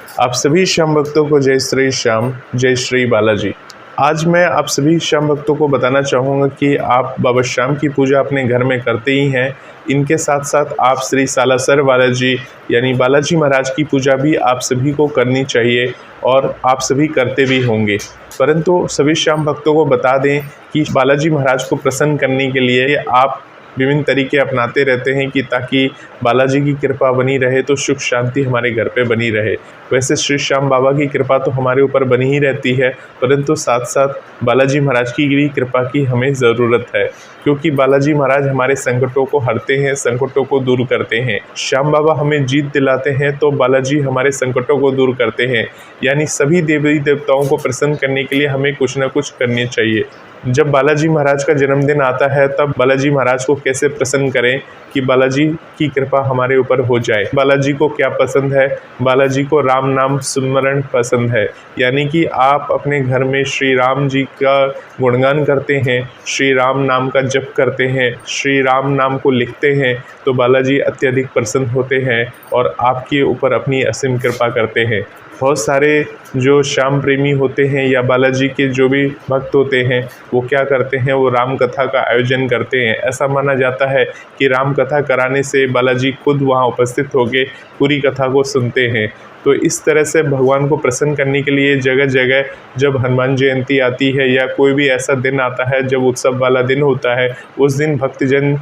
आप सभी श्याम भक्तों को जय श्री श्याम, जय श्री बालाजी। आज मैं आप सभी श्याम भक्तों को बताना चाहूँगा कि आप बाबा श्याम की पूजा अपने घर में करते ही हैं। इनके साथ साथ आप श्री सालासर बालाजी यानी बालाजी महाराज की पूजा भी आप सभी को करनी चाहिए और आप सभी करते भी होंगे। परंतु सभी श्याम भक्तों को बता दें कि बालाजी महाराज को प्रसन्न करने के लिए आप विभिन्न तरीके अपनाते रहते हैं कि ताकि बालाजी की कृपा बनी रहे, तो सुख शांति हमारे घर पे बनी रहे। वैसे श्री श्याम बाबा की कृपा तो हमारे ऊपर बनी ही रहती है, परंतु साथ साथ बालाजी महाराज की भी कृपा की हमें ज़रूरत है, क्योंकि बालाजी महाराज हमारे संकटों को हरते हैं, संकटों को दूर करते हैं। श्याम बाबा हमें जीत दिलाते हैं तो बालाजी हमारे संकटों को दूर करते हैं। यानी सभी देवी देवताओं को प्रसन्न करने के लिए हमें कुछ न कुछ करनी चाहिए। जब बालाजी महाराज का जन्मदिन आता है तब बालाजी महाराज को कैसे प्रसन्न करें कि बालाजी की कृपा हमारे ऊपर हो जाए। बालाजी को क्या पसंद है? बालाजी को राम नाम सुमरण पसंद है। यानी कि आप अपने घर में श्री राम जी का गुणगान करते हैं, श्री राम नाम का जप करते हैं, श्री राम नाम को लिखते हैं, तो बालाजी अत्यधिक प्रसन्न होते हैं और आपके ऊपर अपनी असीम कृपा करते हैं। बहुत सारे जो श्याम प्रेमी होते हैं या बालाजी के जो भी भक्त होते हैं वो क्या करते हैं, वो राम कथा का आयोजन करते हैं। ऐसा माना जाता है कि राम कथा कराने से बालाजी खुद वहाँ उपस्थित होकर पूरी कथा को सुनते हैं। तो इस तरह से भगवान को प्रसन्न करने के लिए जगह जगह जब हनुमान जयंती आती है या कोई भी ऐसा दिन आता है जब उत्सव वाला दिन होता है, उस दिन भक्तजन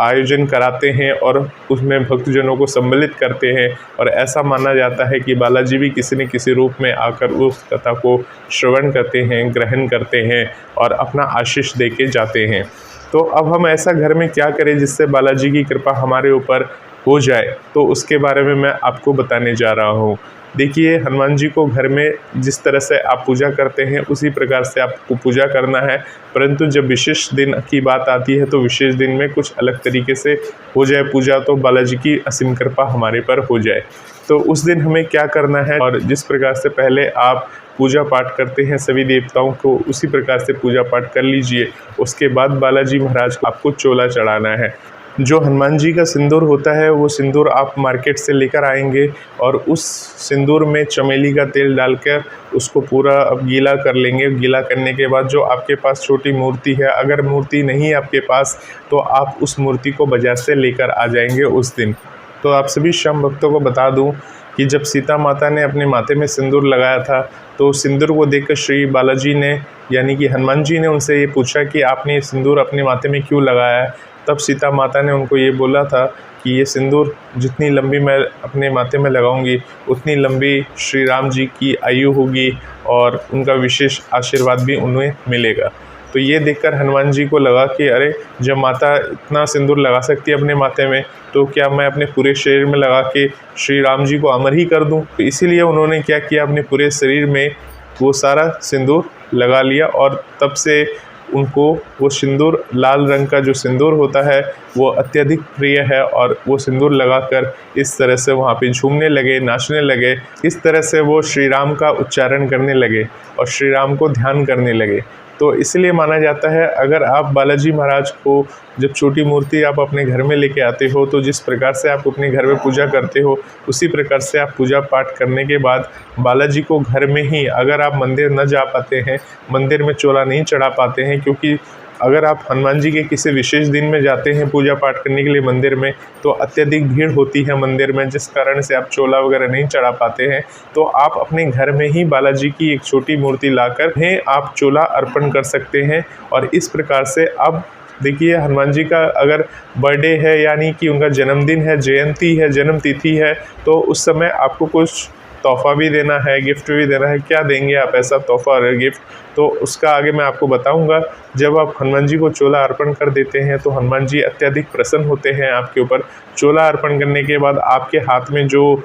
आयोजन कराते हैं और उसमें भक्तजनों को सम्मिलित करते हैं। और ऐसा माना जाता है कि बालाजी भी किसी न किसी रूप में आकर उस कथा को श्रवण करते हैं, ग्रहण करते हैं और अपना आशीष दे के जाते हैं। तो अब हम ऐसा घर में क्या करें जिससे बालाजी की कृपा हमारे ऊपर हो जाए, तो उसके बारे में मैं आपको बताने जा रहा हूँ। देखिए, हनुमान जी को घर में जिस तरह से आप पूजा करते हैं उसी प्रकार से आपको पूजा करना है, परंतु जब विशेष दिन की बात आती है तो विशेष दिन में कुछ अलग तरीके से हो जाए पूजा, तो बालाजी की असीम कृपा हमारे पर हो जाए। तो उस दिन हमें क्या करना है, और जिस प्रकार से पहले आप पूजा पाठ करते हैं सभी देवताओं को, उसी प्रकार से पूजा पाठ कर लीजिए। उसके बाद बालाजी महाराज आपको चोला चढ़ाना है। जो हनुमान जी का सिंदूर होता है वो सिंदूर आप मार्केट से लेकर आएंगे और उस सिंदूर में चमेली का तेल डालकर उसको पूरा अब गीला कर लेंगे। गीला करने के बाद जो आपके पास छोटी मूर्ति है, अगर मूर्ति नहीं है आपके पास तो आप उस मूर्ति को बाजार से लेकर आ जाएंगे उस दिन। तो आप सभी श्याम भक्तों को बता दूं कि जब सीता माता ने अपने माथे में सिंदूर लगाया था तो सिंदूर को देखकर श्री बालाजी ने यानी कि हनुमान जी ने उनसे ये पूछा कि आपने ये सिंदूर अपने माथे में क्यों लगाया है। तब सीता माता ने उनको ये बोला था कि ये सिंदूर जितनी लंबी मैं अपने माथे में लगाऊंगी उतनी लंबी श्री राम जी की आयु होगी और उनका विशेष आशीर्वाद भी उन्हें मिलेगा। तो ये देखकर हनुमान जी को लगा कि अरे, जब माता इतना सिंदूर लगा सकती है अपने माथे में, तो क्या मैं अपने पूरे शरीर में लगा के श्री राम जी को अमर ही कर दूं। तो इसीलिए उन्होंने क्या किया, अपने पूरे शरीर में वो सारा सिंदूर लगा लिया और तब से उनको वो सिंदूर, लाल रंग का जो सिंदूर होता है वो अत्यधिक प्रिय है और वो सिंदूर लगाकर इस तरह से वहाँ पे झूमने लगे, नाचने लगे। इस तरह से वो श्री राम का उच्चारण करने लगे और श्री राम को ध्यान करने लगे। तो इसलिए माना जाता है अगर आप बालाजी महाराज को जब छोटी मूर्ति आप अपने घर में लेके आते हो तो जिस प्रकार से आप अपने घर में पूजा करते हो उसी प्रकार से आप पूजा पाठ करने के बाद बालाजी को घर में ही, अगर आप मंदिर न जा पाते हैं, मंदिर में चोला नहीं चढ़ा पाते हैं, क्योंकि अगर आप हनुमान जी के किसी विशेष दिन में जाते हैं पूजा पाठ करने के लिए मंदिर में तो अत्यधिक भीड़ होती है मंदिर में, जिस कारण से आप चोला वगैरह नहीं चढ़ा पाते हैं। तो आप अपने घर में ही बालाजी की एक छोटी मूर्ति लाकर हैं आप चोला अर्पण कर सकते हैं। और इस प्रकार से अब देखिए, हनुमान जी का अगर बर्थडे है यानी कि उनका जन्मदिन है, जयंती है, जन्म तिथि है, तो उस समय आपको कुछ तोहफ़ा भी देना है, गिफ्ट भी देना है। क्या देंगे आप ऐसा तोहफ़ा और गिफ्ट, तो उसका आगे मैं आपको बताऊंगा। जब आप हनुमान जी को चोला अर्पण कर देते हैं तो हनुमान जी अत्यधिक प्रसन्न होते हैं आपके ऊपर। चोला अर्पण करने के बाद आपके हाथ में जो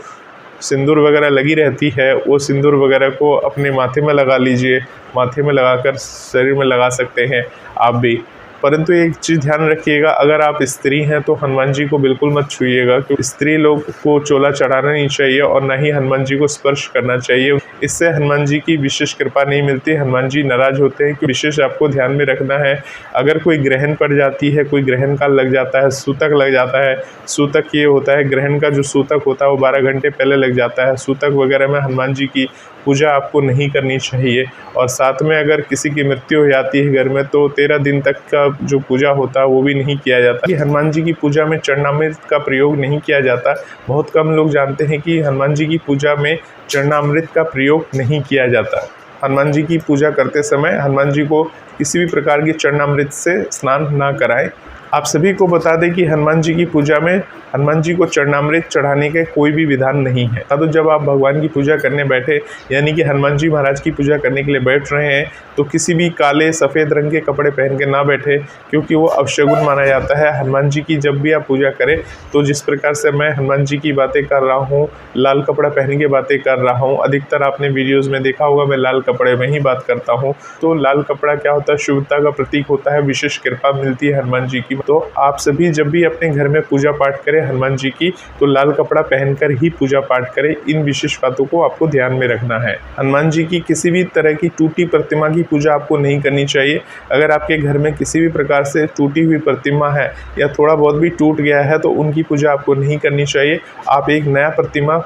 सिंदूर वगैरह लगी रहती है वो सिंदूर वगैरह को अपने माथे में लगा लीजिए। माथे में लगाकर शरीर में लगा सकते हैं आप भी। परंतु एक चीज़ ध्यान रखिएगा, अगर आप स्त्री हैं तो हनुमान जी को बिल्कुल मत छूइएगा, क्योंकि स्त्री लोग को चोला चढ़ाना नहीं चाहिए और ना ही हनुमान जी को स्पर्श करना चाहिए। इससे हनुमान जी की विशेष कृपा नहीं मिलती, हनुमान जी नाराज होते हैं। विशेष आपको ध्यान में रखना है, अगर कोई ग्रहण पड़ जाती है, कोई ग्रहण काल लग जाता है, सूतक लग जाता है। सूतक ये होता है, ग्रहण का जो सूतक होता है वो 12 घंटे पहले लग जाता है। सूतक वगैरह में हनुमान जी की पूजा आपको नहीं करनी चाहिए। और साथ में अगर किसी की मृत्यु हो जाती है घर में तो 13 दिन तक का जो पूजा होता है वो भी नहीं किया जाता। कि हनुमान जी की पूजा में चरणामृत का प्रयोग नहीं किया जाता। बहुत कम लोग जानते हैं कि हनुमान जी की पूजा में चरणामृत का प्रयोग नहीं किया जाता। हनुमान जी की पूजा करते समय हनुमान जी को किसी भी प्रकार की चरणामृत से स्नान ना कराएं। आप सभी को बता दें कि हनुमान जी की पूजा में हनुमान जी को चरणामृत चढ़ाने के कोई भी विधान नहीं है। तो जब आप भगवान की पूजा करने बैठे, यानी कि हनुमान जी महाराज की पूजा करने के लिए बैठ रहे हैं, तो किसी भी काले सफ़ेद रंग के कपड़े पहन के ना बैठे, क्योंकि वो अपशगुन माना जाता है। हनुमान जी की जब भी आप पूजा करें तो जिस प्रकार से मैं हनुमान जी की बातें कर रहा हूँ, लाल कपड़ा पहन के बातें कर रहा हूँ, अधिकतर आपने वीडियोज़ में देखा होगा मैं लाल कपड़े में ही बात करता हूँ। तो लाल कपड़ा क्या होता है, शुभता का प्रतीक होता है, विशेष कृपा मिलती है हनुमान जी की। तो आप सभी जब भी अपने घर में पूजा पाठ करें हनुमान जी की, तो लाल कपड़ा पहनकर ही पूजा पाठ करें। इन विशेष बातों को आपको ध्यान में रखना है। हनुमान जी की किसी भी तरह की टूटी प्रतिमा की पूजा आपको नहीं करनी चाहिए। अगर आपके घर में किसी भी प्रकार से टूटी हुई प्रतिमा है या थोड़ा बहुत भी टूट गया है तो उनकी पूजा आपको नहीं करनी चाहिए। आप एक नया प्रतिमा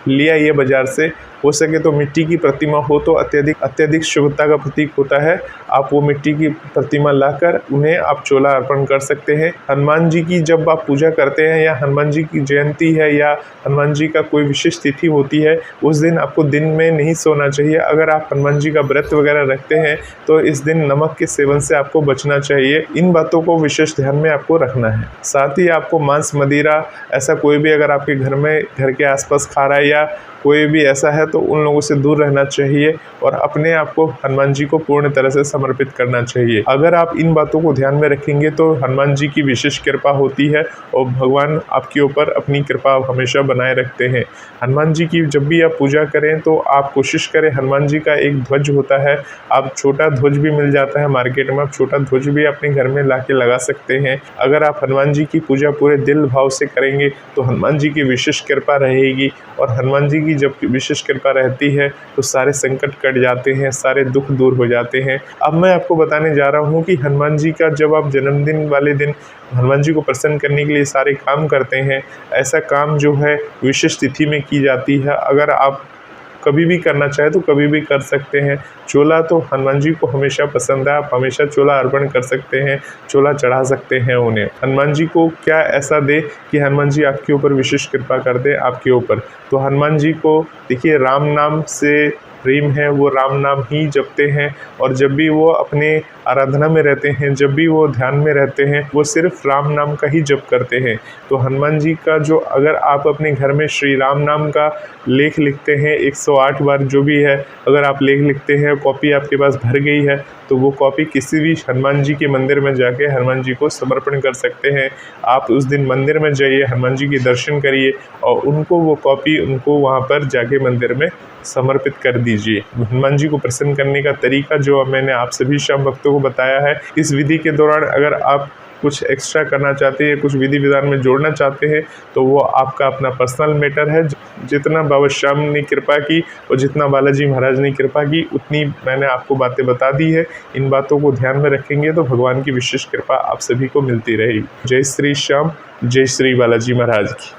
ले आइए बाजार से, हो सके तो मिट्टी की प्रतिमा हो तो अत्यधिक शुभता का प्रतीक होता है। आप वो मिट्टी की प्रतिमा लाकर उन्हें आप चोला अर्पण कर सकते हैं। हनुमान जी की जब आप पूजा करते हैं या हनुमान जी की जयंती है या हनुमान जी का कोई विशेष तिथि होती है, उस दिन आपको दिन में नहीं सोना चाहिए। अगर आप हनुमान जी का व्रत वगैरह रखते हैं तो इस दिन नमक के सेवन से आपको बचना चाहिए। इन बातों को विशेष ध्यान में आपको रखना है। साथ ही आपको मांस मदिरा ऐसा कोई भी अगर आपके घर के आसपास खा रहा है या कोई भी ऐसा है तो उन लोगों से दूर रहना चाहिए और अपने आप को हनुमान जी को पूर्ण तरह से समर्पित करना चाहिए। अगर आप इन बातों को ध्यान में रखेंगे तो हनुमान जी की विशेष कृपा होती है और भगवान आपके ऊपर अपनी कृपा हमेशा बनाए रखते हैं। हनुमान जी की जब भी आप पूजा करें तो आप कोशिश करें, हनुमान जी का एक ध्वज होता है, आप छोटा ध्वज भी मिल जाता है मार्केट में, आप छोटा ध्वज भी अपने घर में ला के लगा सकते हैं। अगर आप हनुमान जी की पूजा पूरे दिल भाव से करेंगे तो हनुमान जी की विशेष कृपा रहेगी। और हनुमान जी की जब विशेष कृपा रहती है तो सारे संकट कट जाते हैं, सारे दुख दूर हो जाते हैं। अब मैं आपको बताने जा रहा हूँ कि हनुमान जी का जब आप जन्मदिन वाले दिन हनुमान जी को प्रसन्न करने के लिए सारे काम करते हैं, ऐसा काम जो है विशेष तिथि में की जाती है। अगर आप कभी भी करना चाहे तो कभी भी कर सकते हैं। चोला तो हनुमान जी को हमेशा पसंद है, आप हमेशा चोला अर्पण कर सकते हैं, चोला चढ़ा सकते हैं उन्हें। हनुमान जी को क्या ऐसा दे कि हनुमान जी आपके ऊपर विशेष कृपा कर दे आपके ऊपर। तो हनुमान जी को देखिए, राम नाम से प्रेम है, वो राम नाम ही जपते हैं और जब भी वो अपने आराधना में रहते हैं, जब भी वो ध्यान में रहते हैं, वो सिर्फ राम नाम का ही जप करते हैं। तो हनुमान जी का जो अगर आप अपने घर में श्री राम नाम का लेख लिखते हैं 108 बार जो भी है, अगर आप लेख लिखते हैं, कॉपी आपके पास भर गई है, तो वो कॉपी किसी भी हनुमान जी के मंदिर में जाके हनुमान जी को समर्पण कर सकते हैं। आप उस दिन मंदिर में जाइए, हनुमान जी के दर्शन करिए और उनको वो कॉपी उनको वहाँ पर जाके मंदिर में समर्पित कर दीजिए। हनुमान जी को प्रसन्न करने का तरीका जो मैंने आप सभी श्याम भक्तों को बताया है, इस विधि के दौरान अगर आप कुछ एक्स्ट्रा करना चाहते हैं, कुछ विधि विधान में जोड़ना चाहते हैं तो वो आपका अपना पर्सनल मैटर है। जितना बाबा श्याम ने कृपा की और जितना बालाजी महाराज ने कृपा की, उतनी मैंने आपको बातें बता दी है। इन बातों को ध्यान में रखेंगे तो भगवान की विशेष कृपा आप सभी को मिलती रहेगी। जय श्री श्याम, जय श्री बालाजी महाराज की।